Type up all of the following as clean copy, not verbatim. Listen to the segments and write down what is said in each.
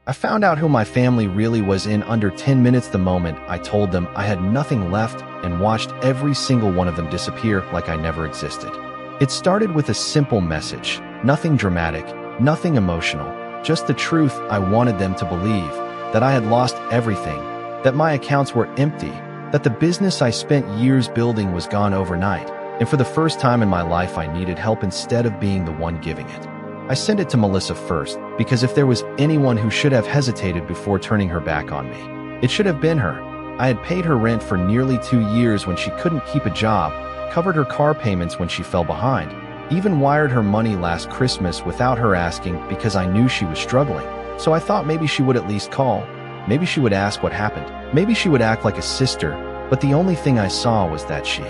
I found out who my family really was in under 10 minutes the moment I told them I had nothing left and watched every single one of them disappear like I never existed. It started with a simple message, nothing dramatic, nothing emotional, just the truth. I wanted them to believe that I had lost everything, that my accounts were empty, that the business I spent years building was gone overnight, and for the first time in my life I needed help instead of being the one giving it. I sent it to Melissa first, because if there was anyone who should have hesitated before turning her back on me, it should have been her. I had paid her rent for nearly 2 years when she couldn't keep a job, covered her car payments when she fell behind, even wired her money last Christmas without her asking because I knew she was struggling. So I thought maybe she would at least call, maybe she would ask what happened, maybe she would act like a sister, but the only thing I saw was that she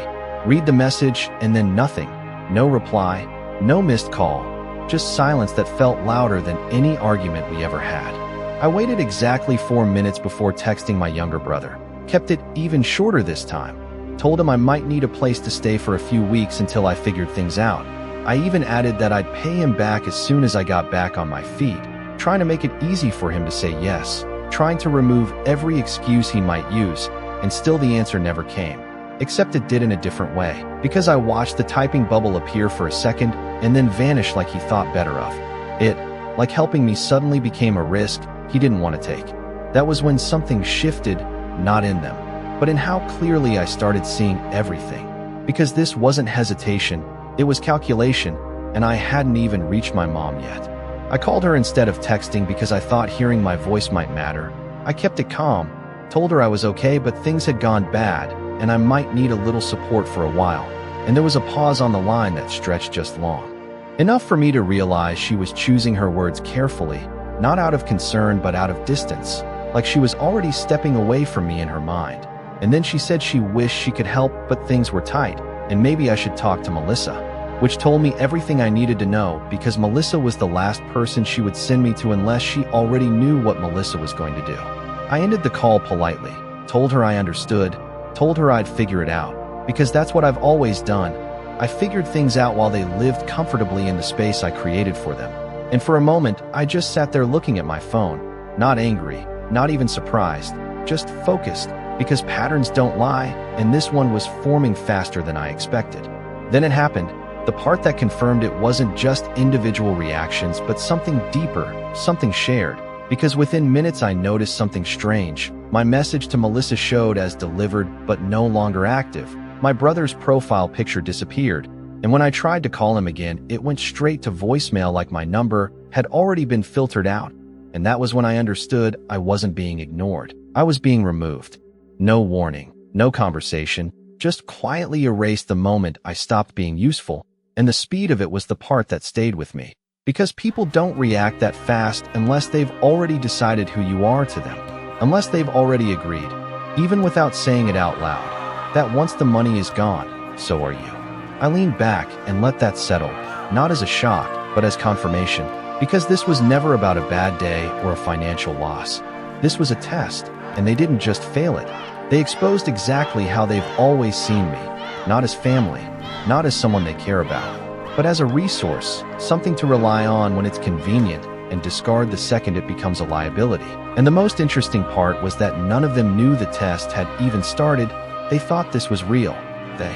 read the message and then nothing, no reply, no missed call, just silence that felt louder than any argument we ever had. I waited exactly 4 minutes before texting my younger brother, kept it even shorter this time, told him I might need a place to stay for a few weeks until I figured things out. I even added that I'd pay him back as soon as I got back on my feet, trying to make it easy for him to say yes, trying to remove every excuse he might use, and still the answer never came. Except it did in a different way, because I watched the typing bubble appear for a second and then vanish like he thought better of it, like helping me suddenly became a risk he didn't want to take. That was when something shifted, not in them, but in how clearly I started seeing everything. Because this wasn't hesitation, it was calculation, and I hadn't even reached my mom yet. I called her instead of texting because I thought hearing my voice might matter. I kept it calm, told her I was okay but things had gone bad, and I might need a little support for a while, and there was a pause on the line that stretched just long. Enough for me to realize she was choosing her words carefully, not out of concern but out of distance, like she was already stepping away from me in her mind. And then she said she wished she could help but things were tight, and maybe I should talk to Melissa, which told me everything I needed to know because Melissa was the last person she would send me to unless she already knew what Melissa was going to do. I ended the call politely, told her I understood, told her I'd figure it out, because that's what I've always done. I figured things out while they lived comfortably in the space I created for them. And for a moment, I just sat there looking at my phone, not angry, not even surprised, just focused, because patterns don't lie, and this one was forming faster than I expected. Then it happened, the part that confirmed it wasn't just individual reactions, but something deeper, something shared. Because within minutes I noticed something strange. My message to Melissa showed as delivered but no longer active. My brother's profile picture disappeared, and when I tried to call him again, it went straight to voicemail like my number had already been filtered out. And that was when I understood I wasn't being ignored. I was being removed. No warning, no conversation, just quietly erased the moment I stopped being useful, and the speed of it was the part that stayed with me. Because people don't react that fast unless they've already decided who you are to them, unless they've already agreed, even without saying it out loud, that once the money is gone, so are you. I leaned back and let that settle, not as a shock, but as confirmation, because this was never about a bad day or a financial loss. This was a test, and they didn't just fail it. They exposed exactly how they've always seen me, not as family, not as someone they care about, but as a resource, something to rely on when it's convenient and discard the second it becomes a liability. And the most interesting part was that none of them knew the test had even started. They thought this was real. They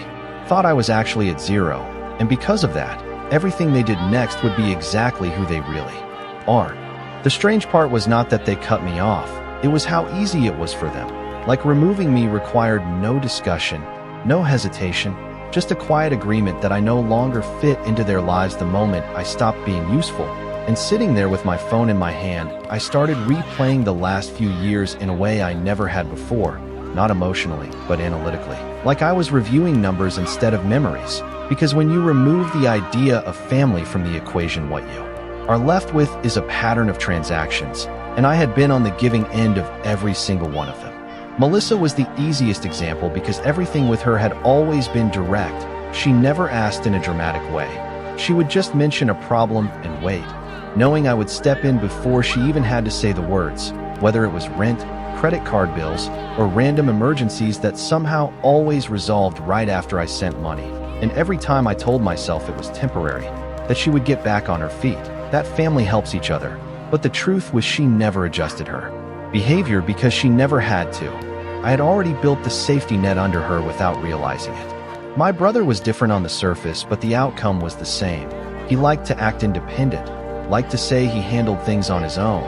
thought I was actually at zero, and because of that, everything they did next would be exactly who they really are. The strange part was not that they cut me off, it was how easy it was for them. Like removing me required no discussion, no hesitation, just a quiet agreement that I no longer fit into their lives the moment I stopped being useful. And sitting there with my phone in my hand, I started replaying the last few years in a way I never had before, not emotionally, but analytically. Like I was reviewing numbers instead of memories. Because when you remove the idea of family from the equation, what you are left with is a pattern of transactions, and I had been on the giving end of every single one of them. Melissa was the easiest example because everything with her had always been direct. She never asked in a dramatic way. She would just mention a problem and wait, knowing I would step in before she even had to say the words, whether it was rent, credit card bills, or random emergencies that somehow always resolved right after I sent money. And every time I told myself it was temporary, that she would get back on her feet, that family helps each other. But the truth was she never adjusted her behavior because she never had to. I had already built the safety net under her without realizing it. My brother was different on the surface, but the outcome was the same. He liked to act independent, liked to say he handled things on his own.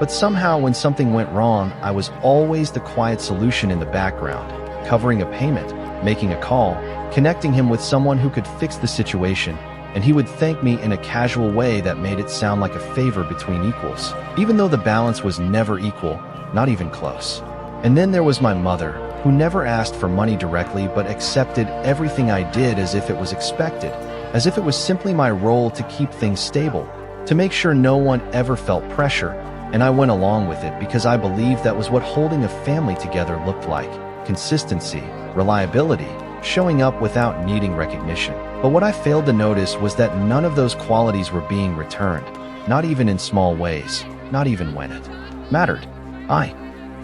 But somehow when something went wrong, I was always the quiet solution in the background, covering a payment, making a call, connecting him with someone who could fix the situation, and he would thank me in a casual way that made it sound like a favor between equals, even though the balance was never equal, not even close. And then there was my mother, who never asked for money directly but accepted everything I did as if it was expected, as if it was simply my role to keep things stable, to make sure no one ever felt pressure, and I went along with it because I believed that was what holding a family together looked like: consistency, reliability, showing up without needing recognition. But what I failed to notice was that none of those qualities were being returned, not even in small ways, not even when it mattered. I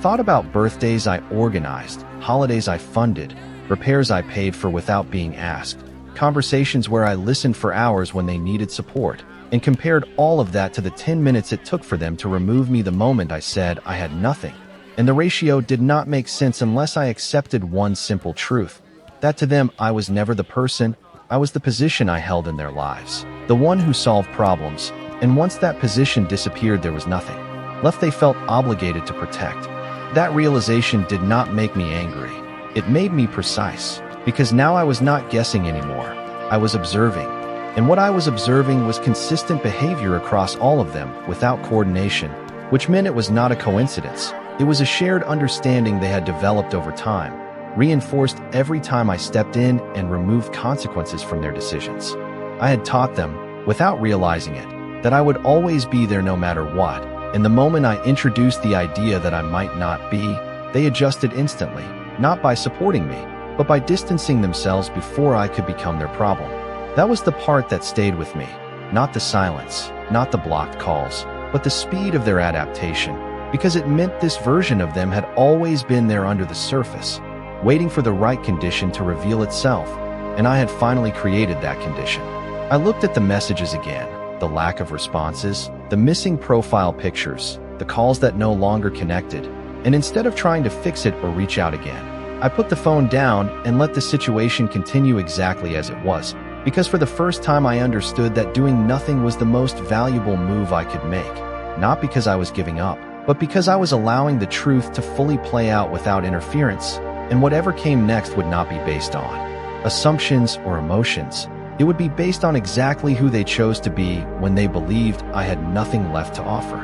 thought about birthdays I organized, holidays I funded, repairs I paid for without being asked, conversations where I listened for hours when they needed support, and compared all of that to the 10 minutes it took for them to remove me the moment I said I had nothing. And the ratio did not make sense unless I accepted one simple truth: that to them I was never the person, I was the position I held in their lives, the one who solved problems, and once that position disappeared there was nothing left they felt obligated to protect. That realization did not make me angry. It made me precise, because now I was not guessing anymore. I was observing. And what I was observing was consistent behavior across all of them, without coordination, which meant it was not a coincidence. It was a shared understanding they had developed over time, reinforced every time I stepped in and removed consequences from their decisions. I had taught them, without realizing it, that I would always be there no matter what, and the moment I introduced the idea that I might not be, they adjusted instantly, not by supporting me, but by distancing themselves before I could become their problem. That was the part that stayed with me, not the silence, not the blocked calls, but the speed of their adaptation, because it meant this version of them had always been there under the surface, waiting for the right condition to reveal itself, and I had finally created that condition. I looked at the messages again, the lack of responses, the missing profile pictures, the calls that no longer connected, and instead of trying to fix it or reach out again, I put the phone down and let the situation continue exactly as it was, because for the first time I understood that doing nothing was the most valuable move I could make, not because I was giving up, but because I was allowing the truth to fully play out without interference, and whatever came next would not be based on assumptions or emotions. It would be based on exactly who they chose to be when they believed I had nothing left to offer.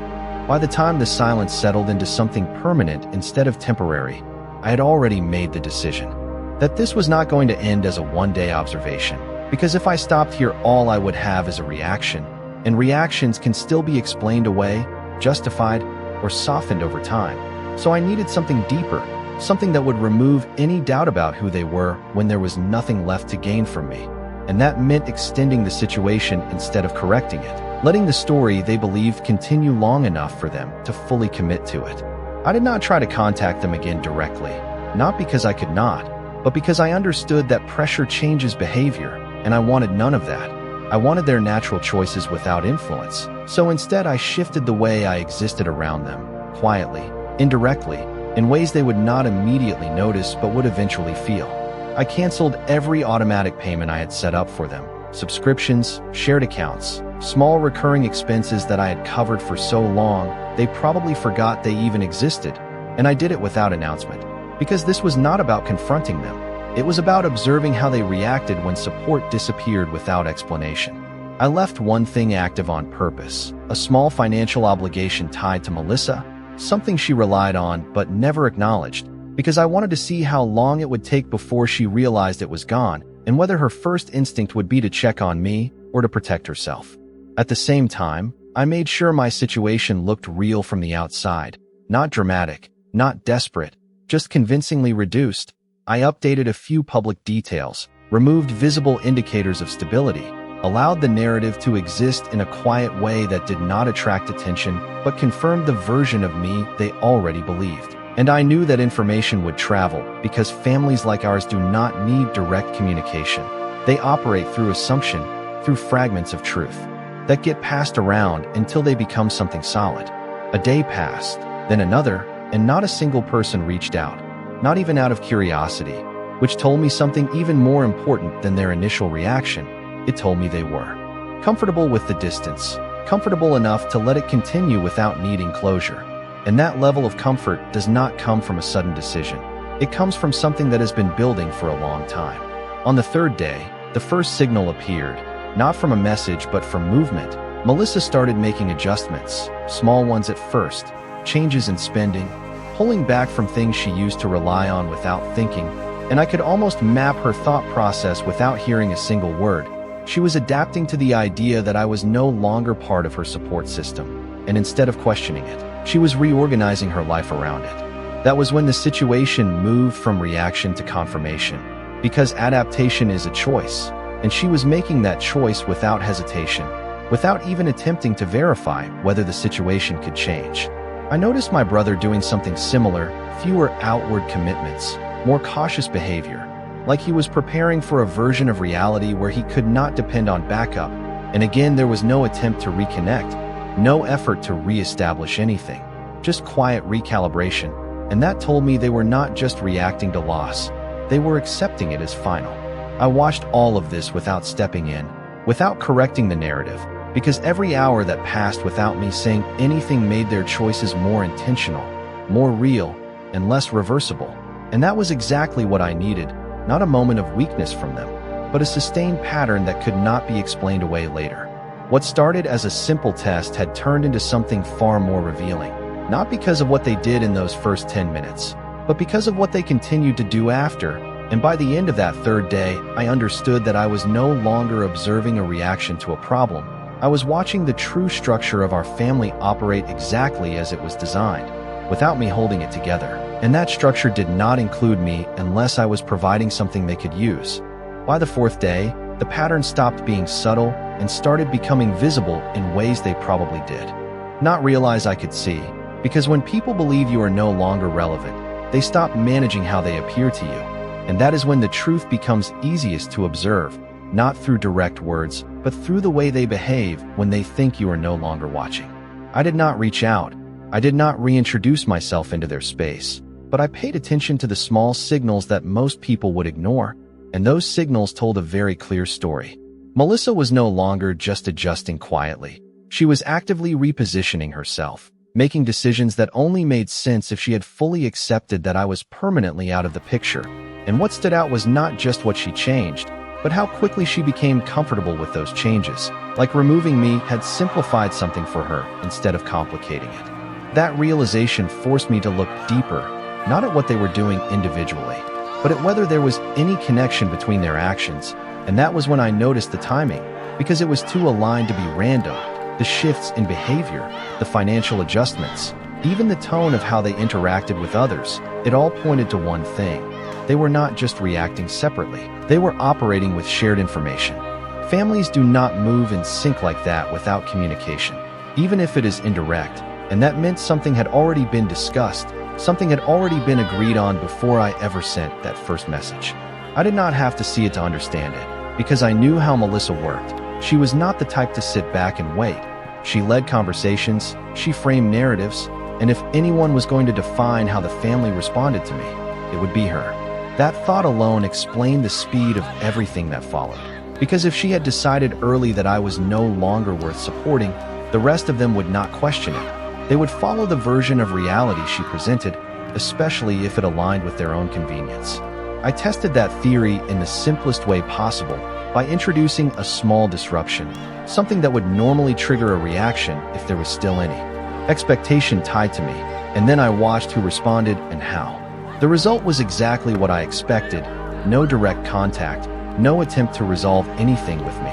By the time the silence settled into something permanent instead of temporary, I had already made the decision that this was not going to end as a one-day observation, because if I stopped here all I would have is a reaction, and reactions can still be explained away, justified, or softened over time. So I needed something deeper, something that would remove any doubt about who they were when there was nothing left to gain from me. And that meant extending the situation instead of correcting it, letting the story they believed continue long enough for them to fully commit to it. I did not try to contact them again directly, not because I could not, but because I understood that pressure changes behavior, and I wanted none of that. I wanted their natural choices without influence, so instead I shifted the way I existed around them, quietly, indirectly, in ways they would not immediately notice but would eventually feel. I canceled every automatic payment I had set up for them, subscriptions, shared accounts, small recurring expenses that I had covered for so long they probably forgot they even existed, and I did it without announcement, because this was not about confronting them. It was about observing how they reacted when support disappeared without explanation. I left one thing active on purpose, a small financial obligation tied to Melissa, something she relied on but never acknowledged, because I wanted to see how long it would take before she realized it was gone, and whether her first instinct would be to check on me or to protect herself. At the same time, I made sure my situation looked real from the outside, not dramatic, not desperate, just convincingly reduced. I updated a few public details, removed visible indicators of stability, allowed the narrative to exist in a quiet way that did not attract attention but confirmed the version of me they already believed. And I knew that information would travel because families like ours do not need direct communication. They operate through assumption, through fragments of truth. that get passed around until they become something solid. A day passed, then another, and not a single person reached out, not even out of curiosity, which told me something even more important than their initial reaction. It told me they were comfortable with the distance, comfortable enough to let it continue without needing closure. And that level of comfort does not come from a sudden decision. It comes from something that has been building for a long time. On the third day, the first signal appeared, not from a message but from movement. Melissa started making adjustments, small ones at first, changes in spending, pulling back from things she used to rely on without thinking, and I could almost map her thought process without hearing a single word. She was adapting to the idea that I was no longer part of her support system, and instead of questioning it, she was reorganizing her life around it. That was when the situation moved from reaction to confirmation, because adaptation is a choice, and she was making that choice without hesitation, without even attempting to verify whether the situation could change. I noticed my brother doing something similar, fewer outward commitments, more cautious behavior, like he was preparing for a version of reality where he could not depend on backup, and again there was no attempt to reconnect, no effort to re-establish anything, just quiet recalibration, and that told me they were not just reacting to loss, they were accepting it as final. I watched all of this without stepping in, without correcting the narrative, because every hour that passed without me saying anything made their choices more intentional, more real, and less reversible. And that was exactly what I needed, not a moment of weakness from them, but a sustained pattern that could not be explained away later. What started as a simple test had turned into something far more revealing, not because of what they did in those first 10 minutes, but because of what they continued to do after. And by the end of that third day, I understood that I was no longer observing a reaction to a problem. I was watching the true structure of our family operate exactly as it was designed, without me holding it together. And that structure did not include me unless I was providing something they could use. By the fourth day, the pattern stopped being subtle and started becoming visible in ways they probably did not realize I could see, because when people believe you are no longer relevant, they stop managing how they appear to you. And that is when the truth becomes easiest to observe, not through direct words, but through the way they behave when they think you are no longer watching. I did not reach out. I did not reintroduce myself into their space, but I paid attention to the small signals that most people would ignore, and those signals told a very clear story. Melissa was no longer just adjusting quietly. She was actively repositioning herself, making decisions that only made sense if she had fully accepted that I was permanently out of the picture. And what stood out was not just what she changed, but how quickly she became comfortable with those changes. Like removing me had simplified something for her instead of complicating it. That realization forced me to look deeper, not at what they were doing individually, but at whether there was any connection between their actions. And that was when I noticed the timing, because it was too aligned to be random. The shifts in behavior, the financial adjustments, even the tone of how they interacted with others, it all pointed to one thing. They were not just reacting separately. They were operating with shared information. Families do not move in sync like that without communication, even if it is indirect, and that meant something had already been discussed, something had already been agreed on before I ever sent that first message. I did not have to see it to understand it, because I knew how Melissa worked. She was not the type to sit back and wait. She led conversations, she framed narratives, and if anyone was going to define how the family responded to me, it would be her. That thought alone explained the speed of everything that followed. Because if she had decided early that I was no longer worth supporting, the rest of them would not question it. They would follow the version of reality she presented, especially if it aligned with their own convenience. I tested that theory in the simplest way possible by introducing a small disruption, something that would normally trigger a reaction if there was still any expectation tied to me, and then I watched who responded and how. The result was exactly what I expected: no direct contact, no attempt to resolve anything with me,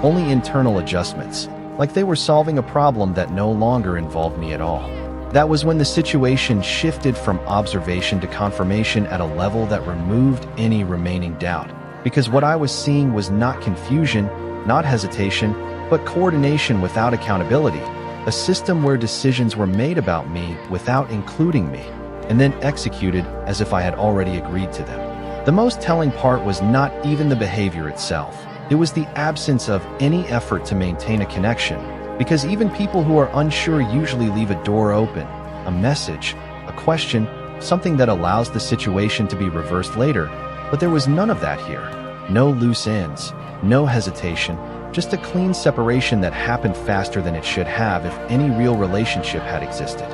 only internal adjustments, like they were solving a problem that no longer involved me at all. That was when the situation shifted from observation to confirmation at a level that removed any remaining doubt, because what I was seeing was not confusion, not hesitation, but coordination without accountability, a system where decisions were made about me without including me, and then executed as if I had already agreed to them. The most telling part was not even the behavior itself. It was the absence of any effort to maintain a connection, because even people who are unsure usually leave a door open, a message, a question, something that allows the situation to be reversed later, but there was none of that here. No loose ends, no hesitation, just a clean separation that happened faster than it should have if any real relationship had existed.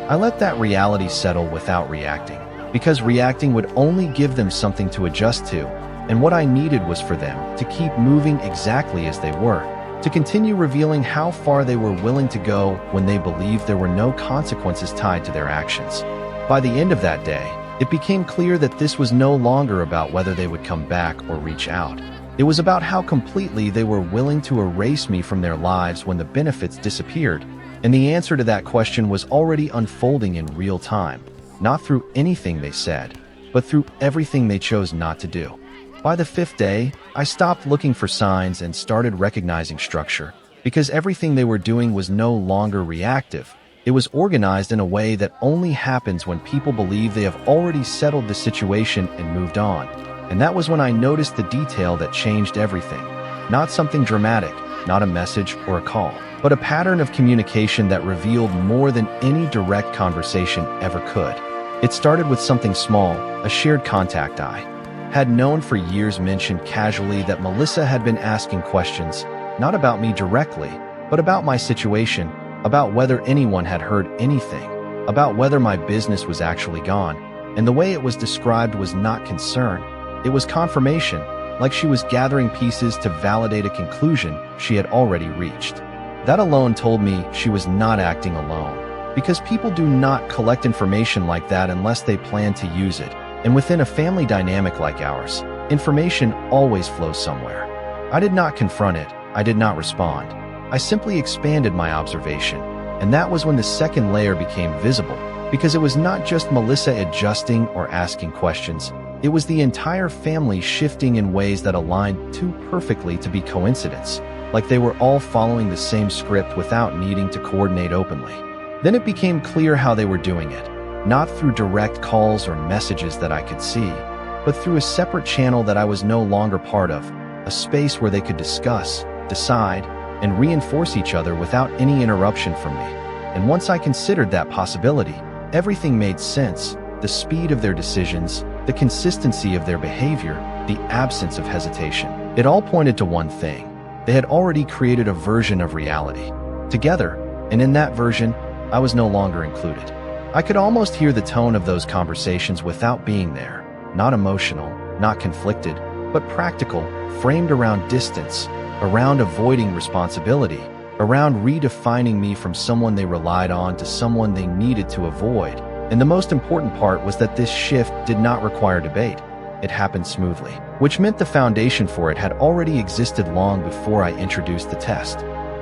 I let that reality settle without reacting, because reacting would only give them something to adjust to, and what I needed was for them to keep moving exactly as they were, to continue revealing how far they were willing to go when they believed there were no consequences tied to their actions. By the end of that day, it became clear that this was no longer about whether they would come back or reach out. It was about how completely they were willing to erase me from their lives when the benefits disappeared, and the answer to that question was already unfolding in real time, not through anything they said, but through everything they chose not to do. By the 5th day, I stopped looking for signs and started recognizing structure, because everything they were doing was no longer reactive. It was organized in a way that only happens when people believe they have already settled the situation and moved on. And that was when I noticed the detail that changed everything. Not something dramatic, not a message or a call, but a pattern of communication that revealed more than any direct conversation ever could. It started with something small, a shared contact I had known for years mentioned casually that Melissa had been asking questions, not about me directly, but about my situation, about whether anyone had heard anything, about whether my business was actually gone, and the way it was described was not concern. It was confirmation, like she was gathering pieces to validate a conclusion she had already reached. That alone told me she was not acting alone, because people do not collect information like that unless they plan to use it, and within a family dynamic like ours, information always flows somewhere. I did not confront it, I did not respond. I simply expanded my observation, and that was when the second layer became visible, because it was not just Melissa adjusting or asking questions, it was the entire family shifting in ways that aligned too perfectly to be coincidence, like they were all following the same script without needing to coordinate openly. Then it became clear how they were doing it, not through direct calls or messages that I could see, but through a separate channel that I was no longer part of, a space where they could discuss, decide, and reinforce each other without any interruption from me. And once I considered that possibility, everything made sense: the speed of their decisions, the consistency of their behavior, the absence of hesitation. It all pointed to one thing: they had already created a version of reality together, and in that version, I was no longer included. I could almost hear the tone of those conversations without being there, not emotional, not conflicted, but practical, framed around distance, around avoiding responsibility, around redefining me from someone they relied on to someone they needed to avoid. And the most important part was that this shift did not require debate. It happened smoothly, which meant the foundation for it had already existed long before I introduced the test.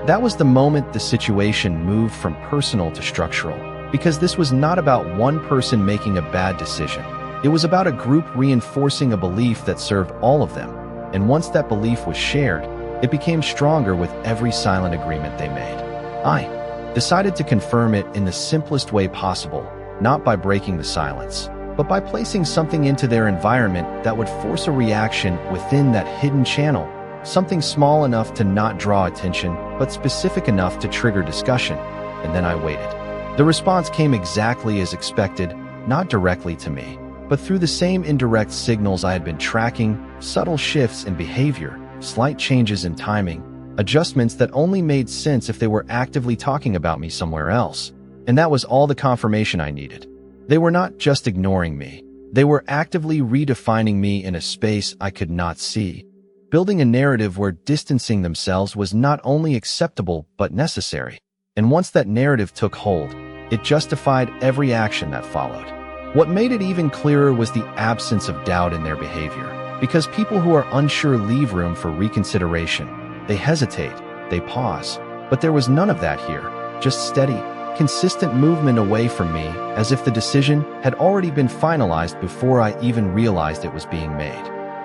That was the moment the situation moved from personal to structural, because this was not about one person making a bad decision. It was about a group reinforcing a belief that served all of them, and once that belief was shared, it became stronger with every silent agreement they made. I decided to confirm it in the simplest way possible, not by breaking the silence, but by placing something into their environment that would force a reaction within that hidden channel, something small enough to not draw attention, but specific enough to trigger discussion. And then I waited. The response came exactly as expected, not directly to me, but through the same indirect signals I had been tracking: subtle shifts in behavior, slight changes in timing, adjustments that only made sense if they were actively talking about me somewhere else. And that was all the confirmation I needed. They were not just ignoring me. They were actively redefining me in a space I could not see, building a narrative where distancing themselves was not only acceptable but necessary. And once that narrative took hold, it justified every action that followed. What made it even clearer was the absence of doubt in their behavior, because people who are unsure leave room for reconsideration. They hesitate, they pause, but there was none of that here, just steady, consistent movement away from me, as if the decision had already been finalized before I even realized it was being made.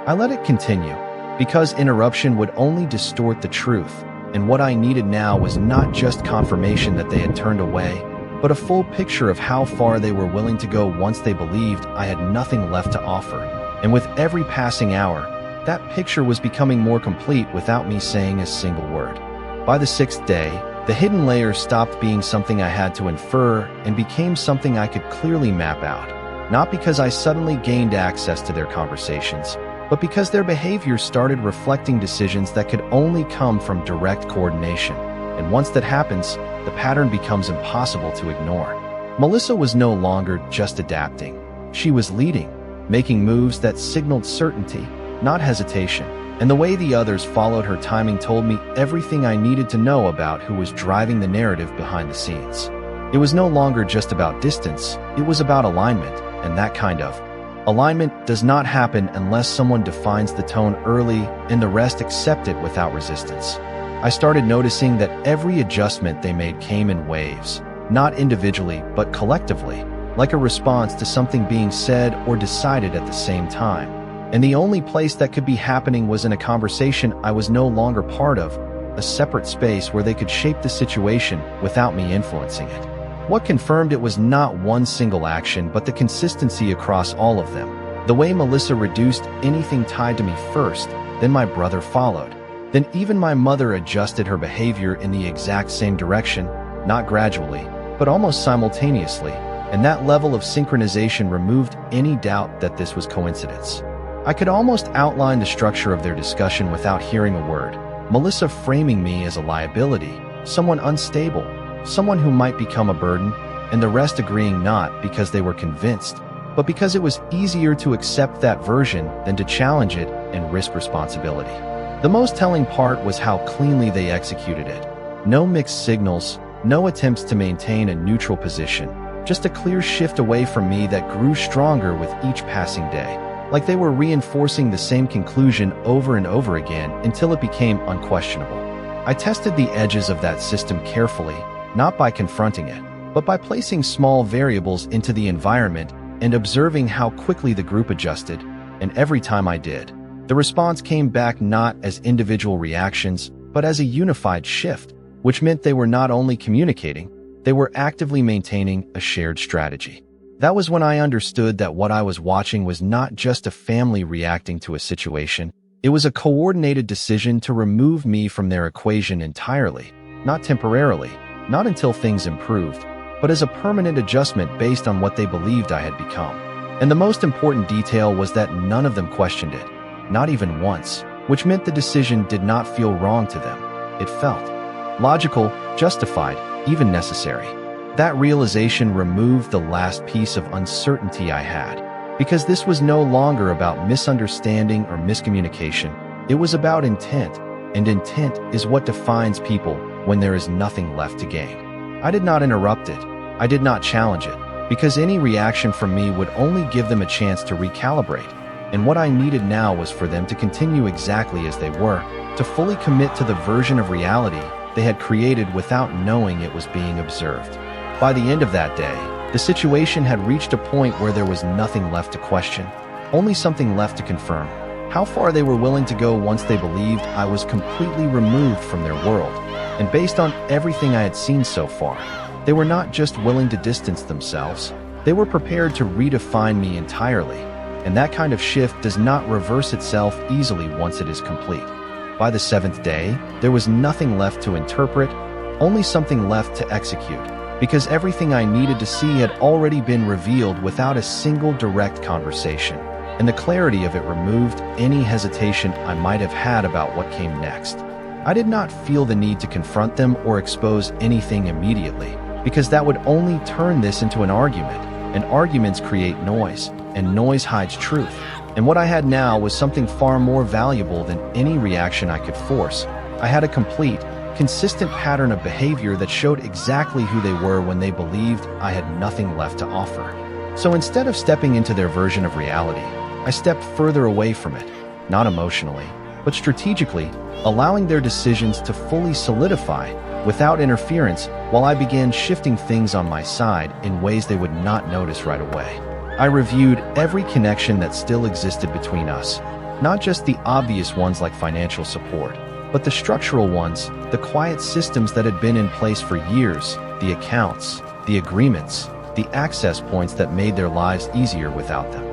I let it continue, because interruption would only distort the truth, and what I needed now was not just confirmation that they had turned away, but a full picture of how far they were willing to go once they believed I had nothing left to offer. And with every passing hour, That picture was becoming more complete without me saying a single word. By the 6th day, the hidden layers stopped being something I had to infer and became something I could clearly map out. Not because I suddenly gained access to their conversations, but because their behavior started reflecting decisions that could only come from direct coordination. And once that happens, the pattern becomes impossible to ignore. Melissa was no longer just adapting. She was leading, making moves that signaled certainty, not hesitation. And the way the others followed her timing told me everything I needed to know about who was driving the narrative behind the scenes. It was no longer just about distance, it was about alignment, and that kind of alignment does not happen unless someone defines the tone early and the rest accept it without resistance. I started noticing that every adjustment they made came in waves, not individually but collectively, like a response to something being said or decided at the same time. And the only place that could be happening was in a conversation I was no longer part of, a separate space where they could shape the situation without me influencing it. What confirmed it was not one single action, but the consistency across all of them. The way Melissa reduced anything tied to me first, then my brother followed. Then even my mother adjusted her behavior in the exact same direction, not gradually, but almost simultaneously, and that level of synchronization removed any doubt that this was coincidence. I could almost outline the structure of their discussion without hearing a word. Melissa framing me as a liability, someone unstable, someone who might become a burden, and the rest agreeing not because they were convinced, but because it was easier to accept that version than to challenge it and risk responsibility. The most telling part was how cleanly they executed it. No mixed signals, no attempts to maintain a neutral position, just a clear shift away from me that grew stronger with each passing day. Like they were reinforcing the same conclusion over and over again until it became unquestionable. I tested the edges of that system carefully, not by confronting it, but by placing small variables into the environment and observing how quickly the group adjusted, and every time I did, the response came back not as individual reactions, but as a unified shift, which meant they were not only communicating, they were actively maintaining a shared strategy. That was when I understood that what I was watching was not just a family reacting to a situation, it was a coordinated decision to remove me from their equation entirely, not temporarily, not until things improved, but as a permanent adjustment based on what they believed I had become. And the most important detail was that none of them questioned it, not even once, which meant the decision did not feel wrong to them. It felt logical, justified, even necessary. That realization removed the last piece of uncertainty I had, because this was no longer about misunderstanding or miscommunication. It was about intent, and intent is what defines people when there is nothing left to gain. I did not interrupt it. I did not challenge it, because any reaction from me would only give them a chance to recalibrate. And what I needed now was for them to continue exactly as they were, to fully commit to the version of reality they had created without knowing it was being observed. By the end of that day, the situation had reached a point where there was nothing left to question, only something left to confirm. How far they were willing to go once they believed I was completely removed from their world. And based on everything I had seen so far, they were not just willing to distance themselves, they were prepared to redefine me entirely. And that kind of shift does not reverse itself easily once it is complete. By the 7th day, there was nothing left to interpret, only something left to execute, because everything I needed to see had already been revealed without a single direct conversation, and the clarity of it removed any hesitation I might have had about what came next. I did not feel the need to confront them or expose anything immediately, because that would only turn this into an argument, and arguments create noise, and noise hides truth. And what I had now was something far more valuable than any reaction I could force. I had a complete, consistent pattern of behavior that showed exactly who they were when they believed I had nothing left to offer. So instead of stepping into their version of reality, I stepped further away from it, not emotionally, but strategically, allowing their decisions to fully solidify without interference while I began shifting things on my side in ways they would not notice right away. I reviewed every connection that still existed between us, not just the obvious ones like financial support, but the structural ones, the quiet systems that had been in place for years, the accounts, the agreements, the access points that made their lives easier without them.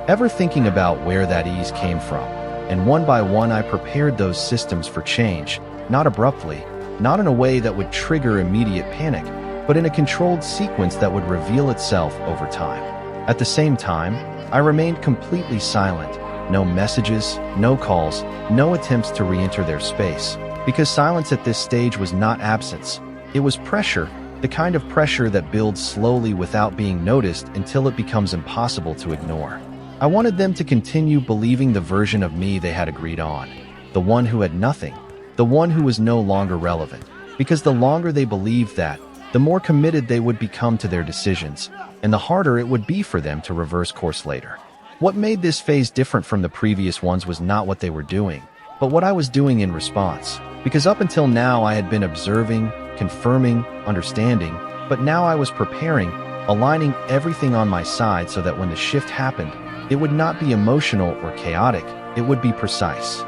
Ever thinking about where that ease came from, And one by one I prepared those systems for change, not abruptly, not in a way that would trigger immediate panic, but in a controlled sequence that would reveal itself over time. At the same time, I remained completely silent. No messages, no calls, no attempts to re-enter their space. Because silence at this stage was not absence. It was pressure, the kind of pressure that builds slowly without being noticed until it becomes impossible to ignore. I wanted them to continue believing the version of me they had agreed on. The one who had nothing. The one who was no longer relevant. Because the longer they believed that, the more committed they would become to their decisions, and the harder it would be for them to reverse course later. What made this phase different from the previous ones was not what they were doing, but what I was doing in response. Because up until now I had been observing, confirming, understanding, but now I was preparing, aligning everything on my side so that when the shift happened, it would not be emotional or chaotic, it would be precise.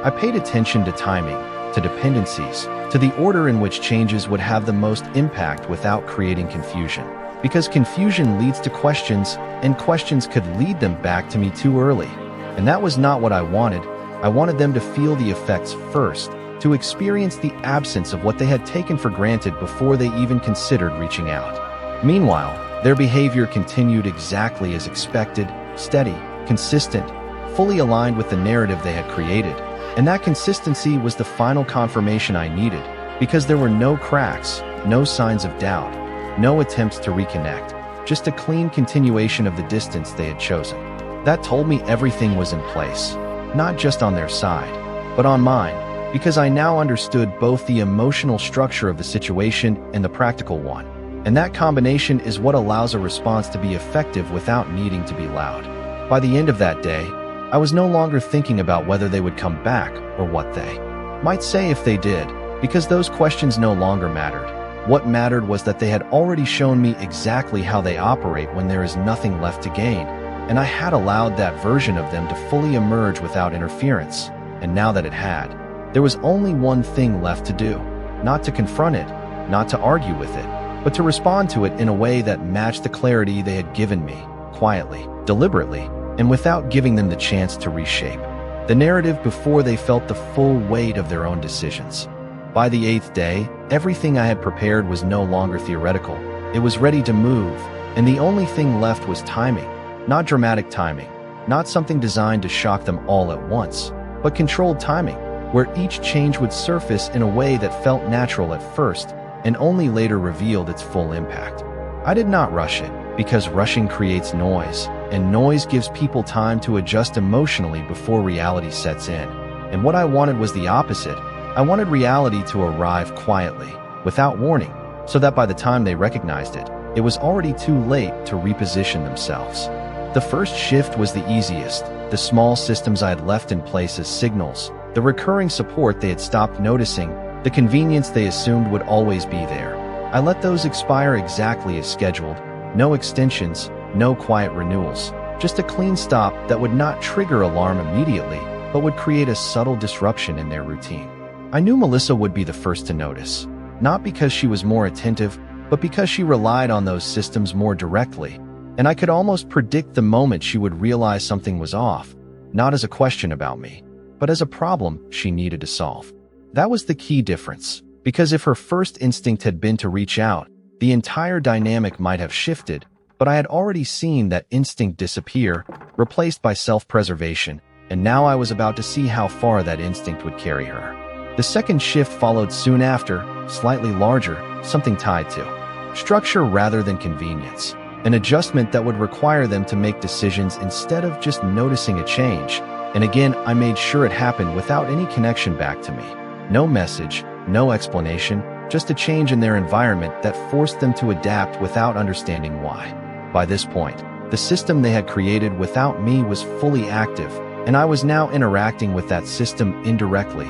I paid attention to timing, to dependencies, to the order in which changes would have the most impact without creating confusion. Because confusion leads to questions, and questions could lead them back to me too early. And that was not what I wanted. I wanted them to feel the effects first, to experience the absence of what they had taken for granted before they even considered reaching out. Meanwhile, their behavior continued exactly as expected, steady, consistent, fully aligned with the narrative they had created. And that consistency was the final confirmation I needed, because there were no cracks, no signs of doubt, no attempts to reconnect, just a clean continuation of the distance they had chosen. That told me everything was in place, not just on their side, but on mine, because I now understood both the emotional structure of the situation and the practical one. And that combination is what allows a response to be effective without needing to be loud. By the end of that day, I was no longer thinking about whether they would come back or what they might say if they did, because those questions no longer mattered. What mattered was that they had already shown me exactly how they operate when there is nothing left to gain, and I had allowed that version of them to fully emerge without interference. And now that it had, there was only one thing left to do, not to confront it, not to argue with it, but to respond to it in a way that matched the clarity they had given me, quietly, deliberately, and without giving them the chance to reshape the narrative before they felt the full weight of their own decisions. By the 8th day, everything I had prepared was no longer theoretical. It was ready to move, and the only thing left was timing. Not dramatic timing, not something designed to shock them all at once, but controlled timing, where each change would surface in a way that felt natural at first and only later revealed its full impact. I did not rush it, because rushing creates noise, and noise gives people time to adjust emotionally before reality sets in. And what I wanted was the opposite. I wanted reality to arrive quietly, without warning, so that by the time they recognized it, it was already too late to reposition themselves. The first shift was the easiest. The small systems I had left in place as signals, the recurring support they had stopped noticing, the convenience they assumed would always be there. I let those expire exactly as scheduled. No extensions, no quiet renewals, just a clean stop that would not trigger alarm immediately, but would create a subtle disruption in their routine. I knew Melissa would be the first to notice, not because she was more attentive, but because she relied on those systems more directly, and I could almost predict the moment she would realize something was off, not as a question about me, but as a problem she needed to solve. That was the key difference, because if her first instinct had been to reach out, the entire dynamic might have shifted, but I had already seen that instinct disappear, replaced by self-preservation, and now I was about to see how far that instinct would carry her. The second shift followed soon after, slightly larger, something tied to structure rather than convenience, an adjustment that would require them to make decisions instead of just noticing a change. And again, I made sure it happened without any connection back to me. No message, no explanation, just a change in their environment that forced them to adapt without understanding why. By this point, the system they had created without me was fully active, and I was now interacting with that system indirectly,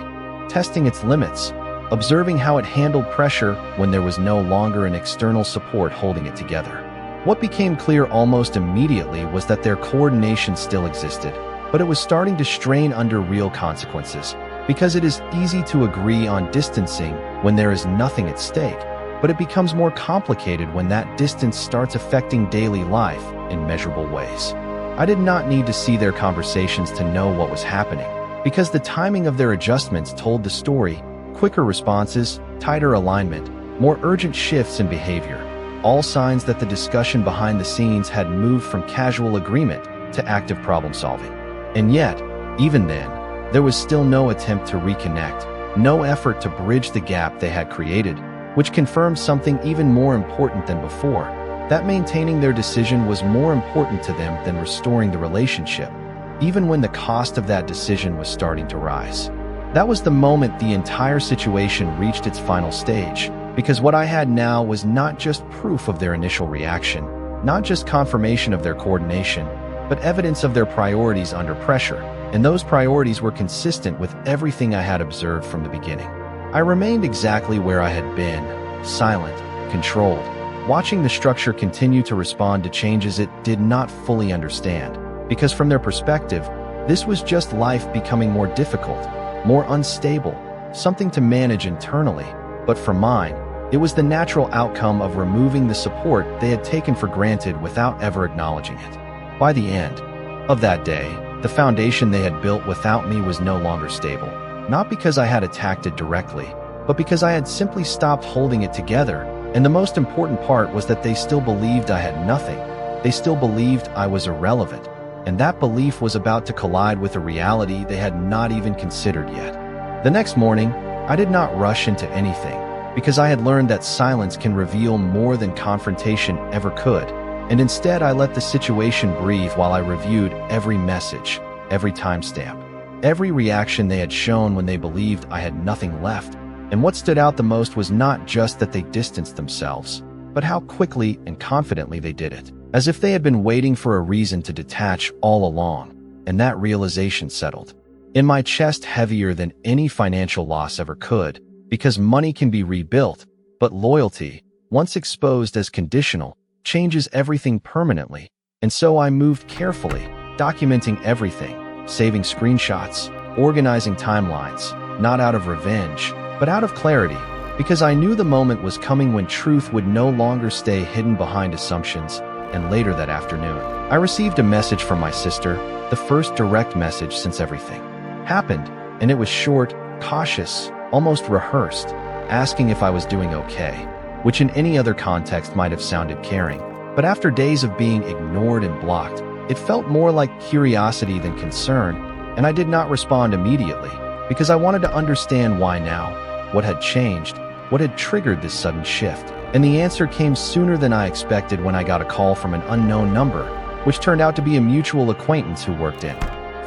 testing its limits, observing how it handled pressure when there was no longer an external support holding it together. What became clear almost immediately was that their coordination still existed, but it was starting to strain under real consequences, because it is easy to agree on distancing when there is nothing at stake, but it becomes more complicated when that distance starts affecting daily life in measurable ways. I did not need to see their conversations to know what was happening, because the timing of their adjustments told the story: quicker responses, tighter alignment, more urgent shifts in behavior, all signs that the discussion behind the scenes had moved from casual agreement to active problem solving. And yet, even then, there was still no attempt to reconnect, no effort to bridge the gap they had created, which confirmed something even more important than before: that maintaining their decision was more important to them than restoring the relationship, even when the cost of that decision was starting to rise. That was the moment the entire situation reached its final stage, because what I had now was not just proof of their initial reaction, not just confirmation of their coordination, but evidence of their priorities under pressure, and those priorities were consistent with everything I had observed from the beginning. I remained exactly where I had been, silent, controlled, watching the structure continue to respond to changes it did not fully understand, because from their perspective, this was just life becoming more difficult, more unstable, something to manage internally. But for mine, it was the natural outcome of removing the support they had taken for granted without ever acknowledging it. By the end of that day, the foundation they had built without me was no longer stable, not because I had attacked it directly, but because I had simply stopped holding it together. And the most important part was that they still believed I had nothing. They still believed I was irrelevant, and that belief was about to collide with a reality they had not even considered yet. The next morning, I did not rush into anything, because I had learned that silence can reveal more than confrontation ever could, and instead I let the situation breathe while I reviewed every message, every timestamp, every reaction they had shown when they believed I had nothing left. And what stood out the most was not just that they distanced themselves, but how quickly and confidently they did it, as if they had been waiting for a reason to detach all along. And that realization settled in my chest heavier than any financial loss ever could, because money can be rebuilt, but loyalty, once exposed as conditional, changes everything permanently. And so I moved carefully, documenting everything, saving screenshots, organizing timelines, not out of revenge, but out of clarity, because I knew the moment was coming when truth would no longer stay hidden behind assumptions. And later that afternoon, I received a message from my sister, the first direct message since everything happened, and it was short, cautious, almost rehearsed, asking if I was doing okay, which in any other context might have sounded caring. But after days of being ignored and blocked, it felt more like curiosity than concern, and I did not respond immediately, because I wanted to understand why now, what had changed, what had triggered this sudden shift. And the answer came sooner than I expected when I got a call from an unknown number, which turned out to be a mutual acquaintance who worked in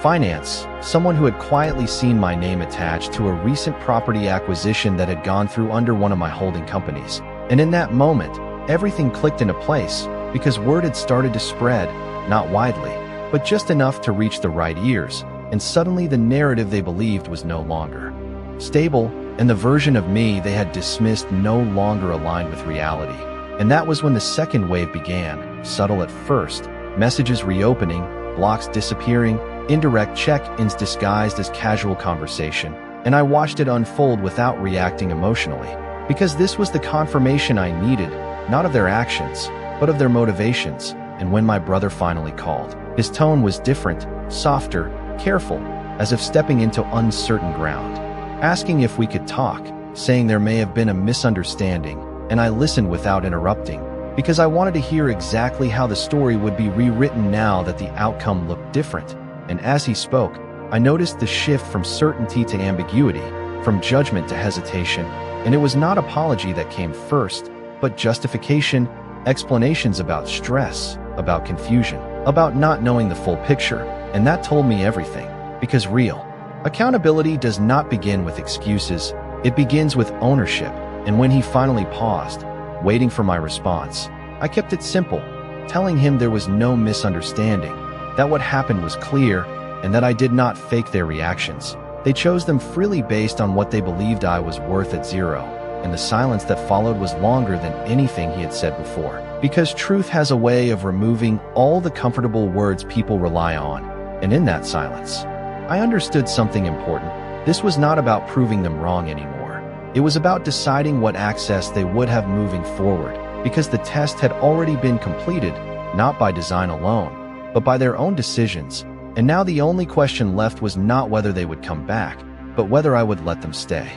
finance, someone who had quietly seen my name attached to a recent property acquisition that had gone through under one of my holding companies. And in that moment, everything clicked into place, because word had started to spread, not widely, but just enough to reach the right ears, and suddenly the narrative they believed was no longer stable, and the version of me they had dismissed no longer aligned with reality. And that was when the second wave began, subtle at first, messages reopening, blocks disappearing, indirect check-ins disguised as casual conversation, and I watched it unfold without reacting emotionally, because this was the confirmation I needed, not of their actions, but of their motivations. And when my brother finally called, his tone was different, softer, careful, as if stepping into uncertain ground, asking if we could talk, saying there may have been a misunderstanding, and I listened without interrupting, because I wanted to hear exactly how the story would be rewritten now that the outcome looked different. And as he spoke, I noticed the shift from certainty to ambiguity, from judgment to hesitation, and it was not apology that came first, but justification, explanations about stress, about confusion, about not knowing the full picture. And that told me everything, because real accountability does not begin with excuses, it begins with ownership. And when he finally paused, waiting for my response, I kept it simple, telling him there was no misunderstanding, that what happened was clear, and that I did not fake their reactions. They chose them freely based on what they believed I was worth at zero, and the silence that followed was longer than anything he had said before. Because truth has a way of removing all the comfortable words people rely on, and in that silence, I understood something important. This was not about proving them wrong anymore. It was about deciding what access they would have moving forward, because the test had already been completed, not by design alone, but by their own decisions. And now the only question left was not whether they would come back, but whether I would let them stay.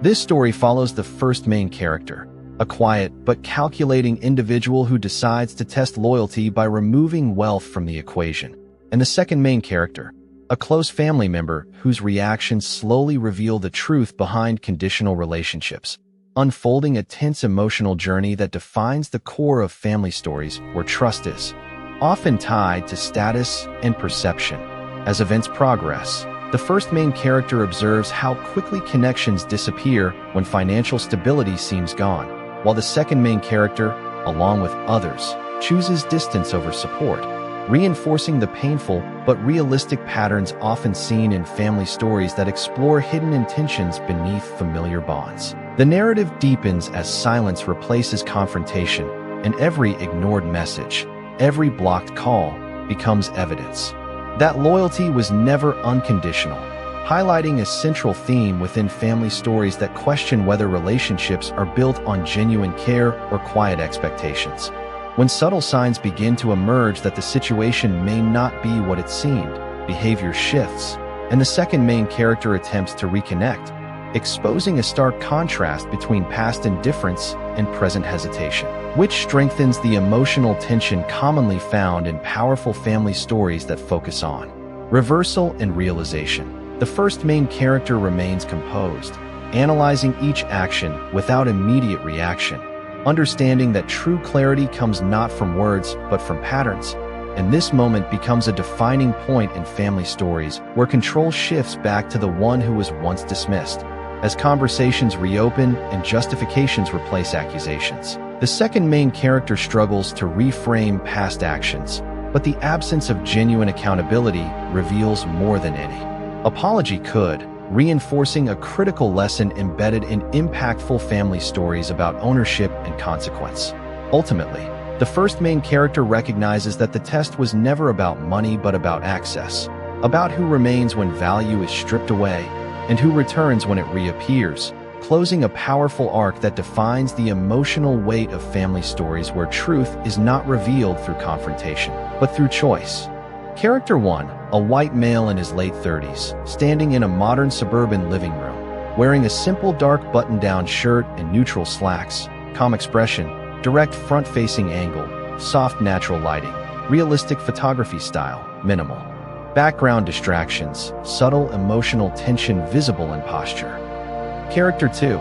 This story follows the first main character, a quiet but calculating individual who decides to test loyalty by removing wealth from the equation, and the second main character, a close family member whose reactions slowly reveal the truth behind conditional relationships, unfolding a tense emotional journey that defines the core of family stories where trust is often tied to status and perception. As events progress, the first main character observes how quickly connections disappear when financial stability seems gone, while the second main character, along with others, chooses distance over support, reinforcing the painful but realistic patterns often seen in family stories that explore hidden intentions beneath familiar bonds. The narrative deepens as silence replaces confrontation, and every ignored message, every blocked call, becomes evidence that loyalty was never unconditional, highlighting a central theme within family stories that question whether relationships are built on genuine care or quiet expectations. When subtle signs begin to emerge that the situation may not be what it seemed, behavior shifts, and the second main character attempts to reconnect, exposing a stark contrast between past indifference and present hesitation, which strengthens the emotional tension commonly found in powerful family stories that focus on reversal and realization. The first main character remains composed, analyzing each action without immediate reaction, understanding that true clarity comes not from words but from patterns, and this moment becomes a defining point in family stories where control shifts back to the one who was once dismissed. As conversations reopen and justifications replace accusations, the second main character struggles to reframe past actions, but the absence of genuine accountability reveals more than any apology could, reinforcing a critical lesson embedded in impactful family stories about ownership and consequence. Ultimately, the first main character recognizes that the test was never about money but about access, about who remains when value is stripped away, and who returns when it reappears, closing a powerful arc that defines the emotional weight of family stories where truth is not revealed through confrontation, but through choice. Character 1, a white male in his late 30s, standing in a modern suburban living room, wearing a simple dark button-down shirt and neutral slacks, calm expression, direct front-facing angle, soft natural lighting, realistic photography style, minimal background distractions, subtle emotional tension visible in posture. Character 2,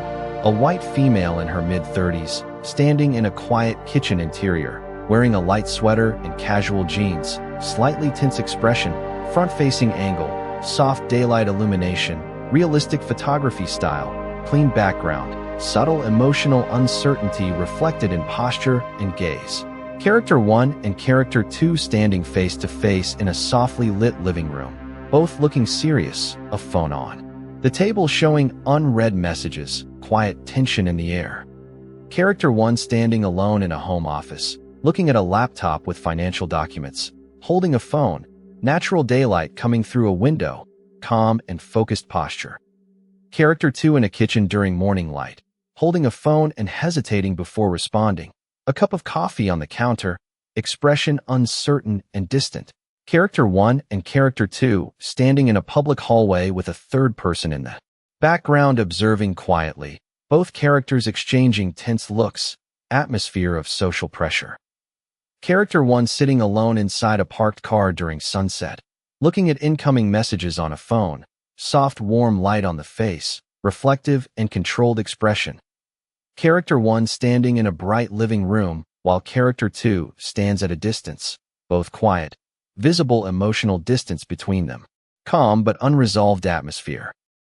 a white female in her mid-30s, standing in a quiet kitchen interior, wearing a light sweater and casual jeans, slightly tense expression, front-facing angle, soft daylight illumination, realistic photography style, clean background, subtle emotional uncertainty reflected in posture and gaze. Character 1 and Character 2 standing face-to-face in a softly lit living room, both looking serious, a phone on the table showing unread messages, quiet tension in the air. Character 1 standing alone in a home office, looking at a laptop with financial documents, holding a phone, natural daylight coming through a window, calm and focused posture. Character 2 in a kitchen during morning light, holding a phone and hesitating before responding, a cup of coffee on the counter, expression uncertain and distant. Character 1 and Character 2 standing in a public hallway with a third person in the background observing quietly, both characters exchanging tense looks, atmosphere of social pressure. Character 1 sitting alone inside a parked car during sunset, looking at incoming messages on a phone, soft warm light on the face, reflective and controlled expression. Character 1 standing in a bright living room, while Character 2 stands at a distance, both quiet, visible emotional distance between them. Calm but unresolved atmosphere.